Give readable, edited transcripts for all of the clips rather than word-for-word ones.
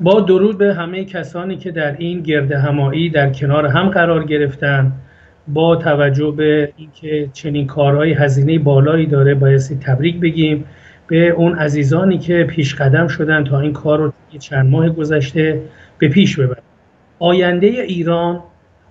با درود به همه کسانی که در این گردهمایی در کنار هم قرار گرفتن. با توجه به اینکه چنین کارهای هزینه بالایی داره، بایستی تبریک بگیم به اون عزیزانی که پیش قدم شدن تا این کار رو چند ماه گذشته به پیش ببرن. آینده ایران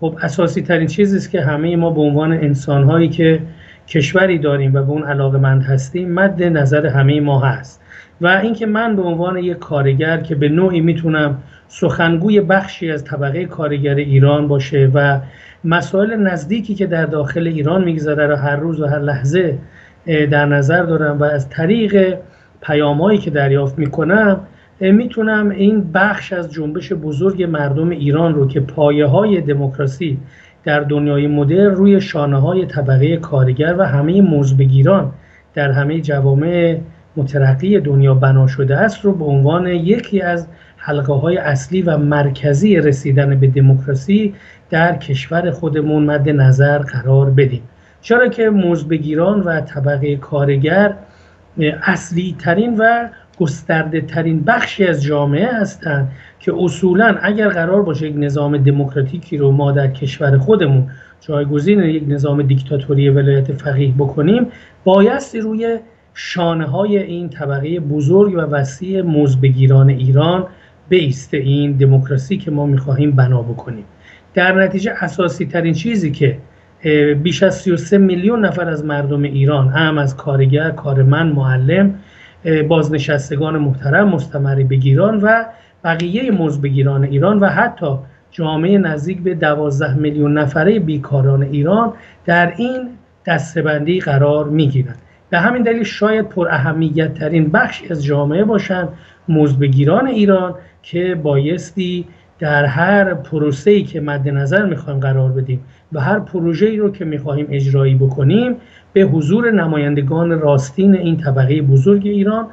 خب اساسی ترین چیزی است که همه ما به عنوان انسان‌هایی که کشوری داریم و به اون علاقه‌مند هستیم مد نظر همه ما هست. و اینکه من به عنوان یک کارگر که به نوعی میتونم سخنگوی بخشی از طبقه کارگر ایران باشه و مسائل نزدیکی که در داخل ایران میگذره رو هر روز و هر لحظه در نظر دارم و از طریق پیامایی که دریافت میکنم میتونم این بخش از جنبش بزرگ مردم ایران رو که پایه‌های دموکراسی در دنیای مدرن روی شانه‌های طبقه کارگر و همه مزدبگیران در همه جوامع مترقی دنیا بنا شده است رو به عنوان یکی از حلقه‌های اصلی و مرکزی رسیدن به دموکراسی در کشور خودمون مد نظر قرار بدیم. چرا که مزدبگیران و طبقه کارگر اصلی ترین و گسترده ترین بخشی از جامعه هستند که اصولاً اگر قرار باشه یک نظام دموکراتیکی رو ما در کشور خودمون جایگزین یک نظام دیکتاتوری ولایت فقیه بکنیم، بایستی روی شانه‌های این طبقه بزرگ و وسیع مزدبگیران ایران بایسته این دموکراسی که ما می‌خواهیم بنا بکنیم. در نتیجه اساسی ترین چیزی که بیش از 33 میلیون نفر از مردم ایران، هم از کارگر، کارمند، معلم، بازنشستگان محترم، مستمری بگیران و بقیه مزدبگیران ایران و حتی جامعه نزدیک به 12 میلیون نفره بیکاران ایران در این دسته‌بندی قرار می‌گیرند. به همین دلیل شاید پر اهمیت ترین بخش از جامعه باشند مزدبگیران ایران که بایستی در هر پروسه‌ای که مد نظر می‌خوایم قرار بدیم و هر پروژه‌ای رو که می‌خواهیم اجرایی بکنیم به حضور نمایندگان راستین این طبقه بزرگ ایران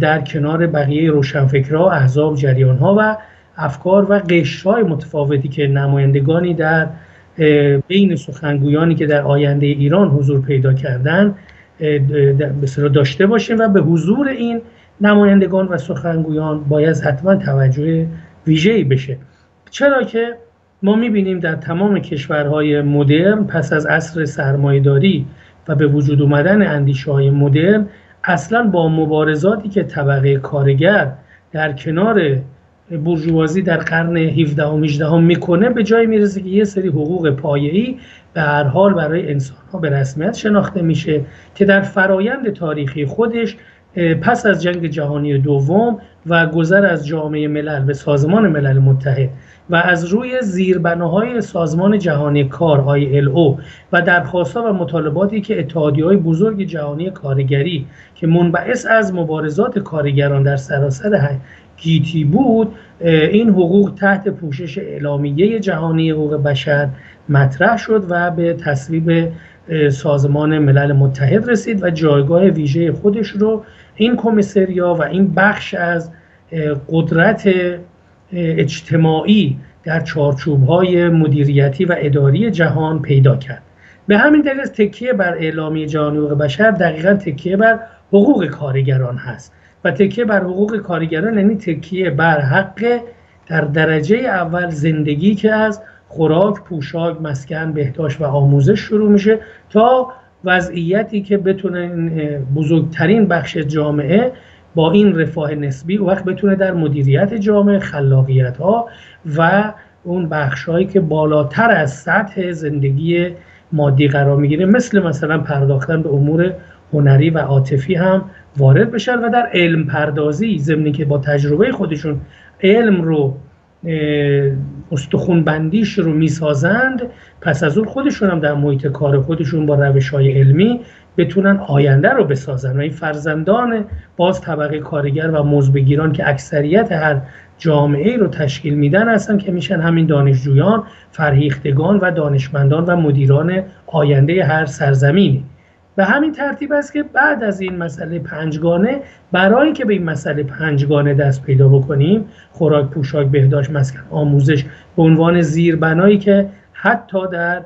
در کنار بقیه روشنفکرها، احزاب، جریان‌ها و افکار و قشرهای متفاوتی که نمایندگانی در بین سخنگویانی که در آینده ایران حضور پیدا کردن بسیار داشته باشیم و به حضور این نمایندگان و سخنگویان باید حتما توجه ویژه‌ای بشه. چرا که ما می‌بینیم در تمام کشورهای مدرن پس از عصر سرمایه‌داری و به وجود آمدن اندیشه‌های مدرن اصلاً با مبارزاتی که طبقه کارگر در کنار بورژوازی در قرن 17 و 18 میکنه به جای میرسه که یه سری حقوق پایه‌ای به هر حال برای انسان‌ها به رسمیت شناخته میشه که در فرایند تاریخی خودش پس از جنگ جهانی دوم و گذر از جامعه ملل به سازمان ملل متحد و از روی زیربناهای سازمان جهانی کار ILO و درخواست‌ها و مطالباتی که اتحادیه‌های بزرگ جهانی کارگری که منبعث از مبارزات کارگران در سراسر گیتی بود، این حقوق تحت پوشش اعلامیه جهانی حقوق بشر مطرح شد و به تصویب سازمان ملل متحد رسید و جایگاه ویژه خودش رو این کمیسریا و این بخش از قدرت اجتماعی در چارچوب‌های مدیریتی و اداری جهان پیدا کرد. به همین دلیل تکیه بر اعلامیه جهانی حقوق بشر دقیقاً تکیه بر حقوق کارگران هست و تکیه بر حقوق کارگران یعنی تکیه بر حق در درجه اول زندگی که از خوراک، پوشاک، مسکن، بهداشت و آموزش شروع میشه تا وضعیتی که بتونه بزرگترین بخش جامعه با این رفاه نسبی وقت بتونه در مدیریت جامعه، خلاقیت ها و اون بخش هایی که بالاتر از سطح زندگی مادی قرار میگیره مثلا پرداختن به امور هنری و عاطفی هم وارد بشن و در علم پردازی ضمنی که با تجربه خودشون علم رو استخوان بندیش رو میسازند، پس از اون خودشون هم در محیط کار خودشون با روش‌های علمی بتونن آینده رو بسازن و این فرزندان باز طبقه کارگر و مزدبگیران که اکثریت هر جامعه رو تشکیل میدن هستن که میشن همین دانشجویان، فرهیختگان و دانشمندان و مدیران آینده هر سرزمینی. به همین ترتیب است که بعد از این مسئله پنجگانه، برای که به این مسئله پنجگانه دست پیدا بکنیم، خوراک، پوشاک، بهداشت، مسکن، آموزش به عنوان زیربنایی که حتی در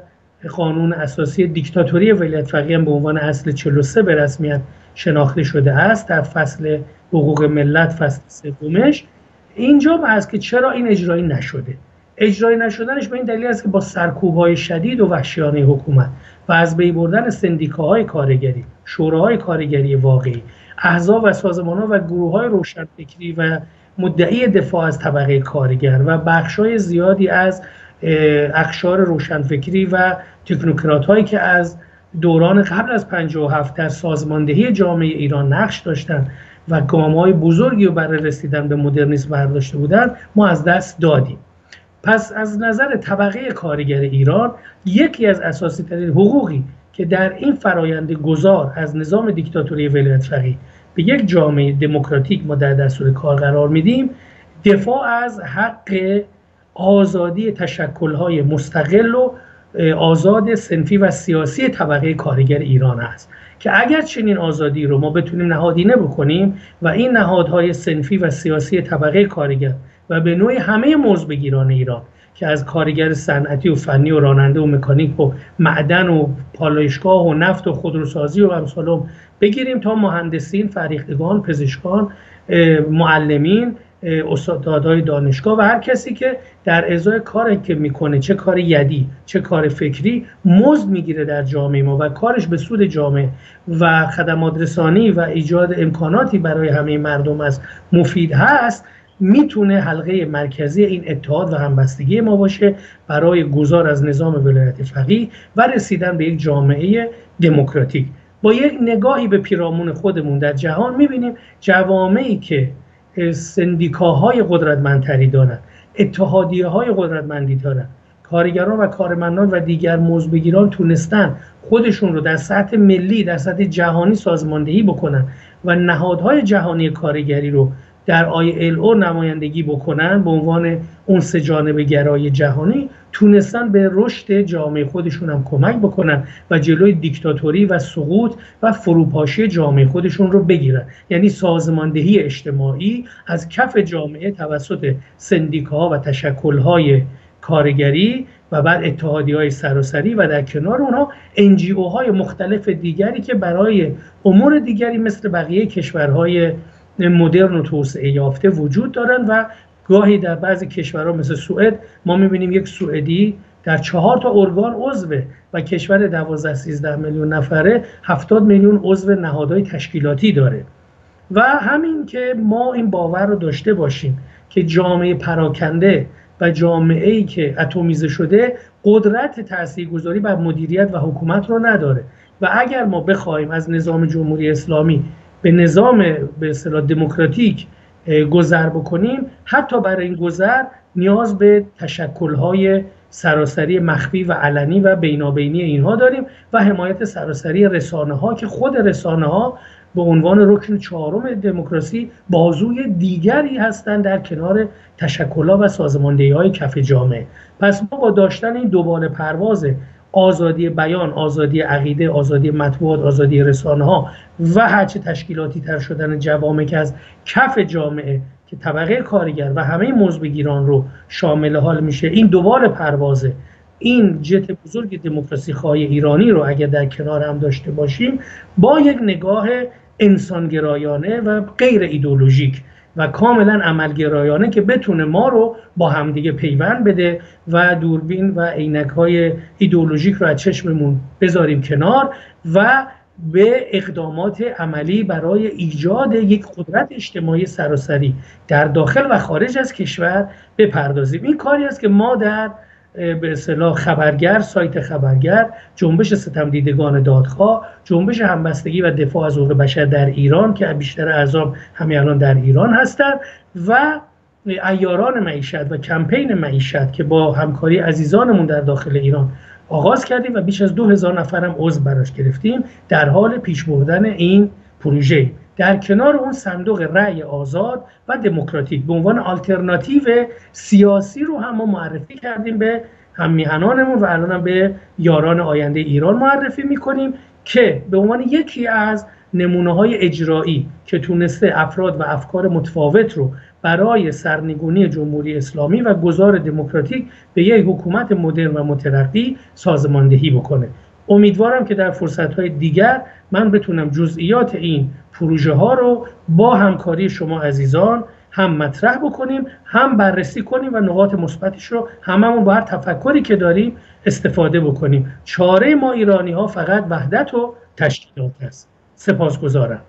قانون اساسی دیکتاتوری ولایت فقیه به عنوان اصل 43 به رسمیت شناخته شده است در فصل حقوق ملت فصل سومش، اینجا هست که چرا این اجرایی نشده. اجرایی نشدنش به این دلیل است که با سرکوب‌های شدید و وحشیانه حکومت و از بین بردن سندیکاهای کارگری، شوراهای کارگری واقعی، احزاب و سازمان‌ها و گروه‌های روشنفکری و مدعی دفاع از طبقه کارگر و بخش‌های زیادی از اقشار روشنفکری و تکنوکرات‌هایی که از دوران قبل از 57 در سازماندهی جامعه ایران نقش داشتند و گام‌های بزرگی رو برای رسیدن به مدرنیسم برداشته بودند، ما از دست دادیم. پس از نظر طبقه کارگر ایران، یکی از اساسی ترین حقوقی که در این فرایند گذار از نظام دیکتاتوری ولایت فقیه به یک جامعه دموکراتیک ما در دستور کار قرار میدیم، دفاع از حق آزادی تشکل‌های مستقل و آزاد صنفی و سیاسی طبقه کارگر ایران است که اگر چنین آزادی رو ما بتونیم نهادینه بکنیم و این نهادهای صنفی و سیاسی طبقه کارگر و به نوعی همه موضوع‌بگیران ایران که از کارگر صنعتی و فنی و راننده و مکانیک و معدن و پالایشگاه و نفت و خودروسازی و امثال بگیریم تا مهندسین، فرهیختگان، پزشکان، معلمین، استادهای دانشگاه و هر کسی که در ازای کاری که میکنه، چه کار یدی چه کار فکری، مزد میگیره در جامعه ما و کارش به سود جامعه و خدمات رسانی و ایجاد امکاناتی برای همه مردم از مفید هست، میتونه حلقه مرکزی این اتحاد و همبستگی ما باشه برای گذار از نظام ولایت فقیه و رسیدن به یک جامعه دموکراتیک. با یک نگاهی به پیرامون خودمون در جهان میبینیم جوامعی که سندیکاهای قدرتمندتری دارن، اتحادیه‌های قدرتمندی دارن، کارگران و کارمندان و دیگر مزدبگیران تونستن خودشون رو در سطح ملی، در سطح جهانی سازماندهی بکنن و نهادهای جهانی کارگری رو در ILO نمایندگی بکنن به عنوان اون سه جانبه گرای جهانی، تونستن به رشد جامعه خودشون هم کمک بکنن و جلوی دیکتاتوری و سقوط و فروپاشی جامعه خودشون رو بگیرن. یعنی سازماندهی اجتماعی از کف جامعه توسط سندیکاها و تشکل‌های کارگری و بعد اتحادیه‌های سراسری و در کنار اونها NGO-های مختلف دیگری که برای امور دیگری مثل بقیه کشورهای مدرن و توسعه یافته وجود دارن و گاهی در بعضی کشورها مثل سوئد ما می‌بینیم یک سوئدی در 4 تا ارگان عضوه و کشور 12-13 میلیون نفره 70 میلیون عضو نهادهای تشکیلاتی داره. و همین که ما این باور رو داشته باشیم که جامعه پراکنده و جامعه‌ای که اتمیزه شده قدرت تاثیرگذاری بر مدیریت و حکومت رو نداره و اگر ما بخوایم از نظام جمهوری اسلامی به نظام به اصطلاح دموکراتیک گذر بکنیم، حتی برای این گذر نیاز به تشکل‌های سراسری مخفی و علنی و بینابینی اینها داریم و حمایت سراسری رسانه‌ها که خود رسانه‌ها به عنوان رکن چهارم دموکراسی بازوی دیگری هستند در کنار تشکل‌ها و سازماندهی‌های کف جامعه. پس ما با داشتن این دوباره پرواز آزادی بیان، آزادی عقیده، آزادی مطبوعات، آزادی رسانه‌ها و هرچه تشکیلاتی تر شدن جوامع که از کف جامعه که طبقه کارگر و همه مزدبگیران رو شامل حال میشه، این دوباره پروازه این جت بزرگ دموکراسی خواهی ایرانی رو اگر در کنار هم داشته باشیم با یک نگاه انسانگرایانه و غیر ایدئولوژیک و کاملا عملگرایانه که بتونه ما رو با همدیگه پیوند بده و دوربین و عینک‌های ایدئولوژیک رو از چشممون بذاریم کنار و به اقدامات عملی برای ایجاد یک قدرت اجتماعی سراسری در داخل و خارج از کشور بپردازیم. این کاری است که ما در به اصطلاح خبرگر، سایت خبرگر، جنبش ستمدیدگان دادخواه، جنبش همبستگی و دفاع از حقوق بشر در ایران که بیشتر اعضا همین الان در ایران هستند و عیاران معیشت و کمپین معیشت که با همکاری عزیزانمون در داخل ایران آغاز کردیم و بیش از 2000 نفر هم عضو براش گرفتیم، در حال پیش بردن این پروژه در کنار اون صندوق رأی آزاد و دموکراتیک به عنوان آلترناتیو سیاسی رو هم ما معرفی کردیم به هم میهنانمون و الان به یاران آینده ایران معرفی میکنیم که به عنوان یکی از نمونه‌های اجرایی که تونسته افراد و افکار متفاوت رو برای سرنگونی جمهوری اسلامی و گذار دموکراتیک به یک حکومت مدرن و مترقی سازماندهی بکنه. امیدوارم که در فرصت‌های دیگر من بتونم جزئیات این پروژه ها رو با همکاری شما عزیزان هم مطرح بکنیم، هم بررسی کنیم و نقاط مثبتش رو هممون با هر تفکری که داریم استفاده بکنیم. چاره ما ایرانی ها فقط وحدت و تشکیلات است. سپاسگزارم.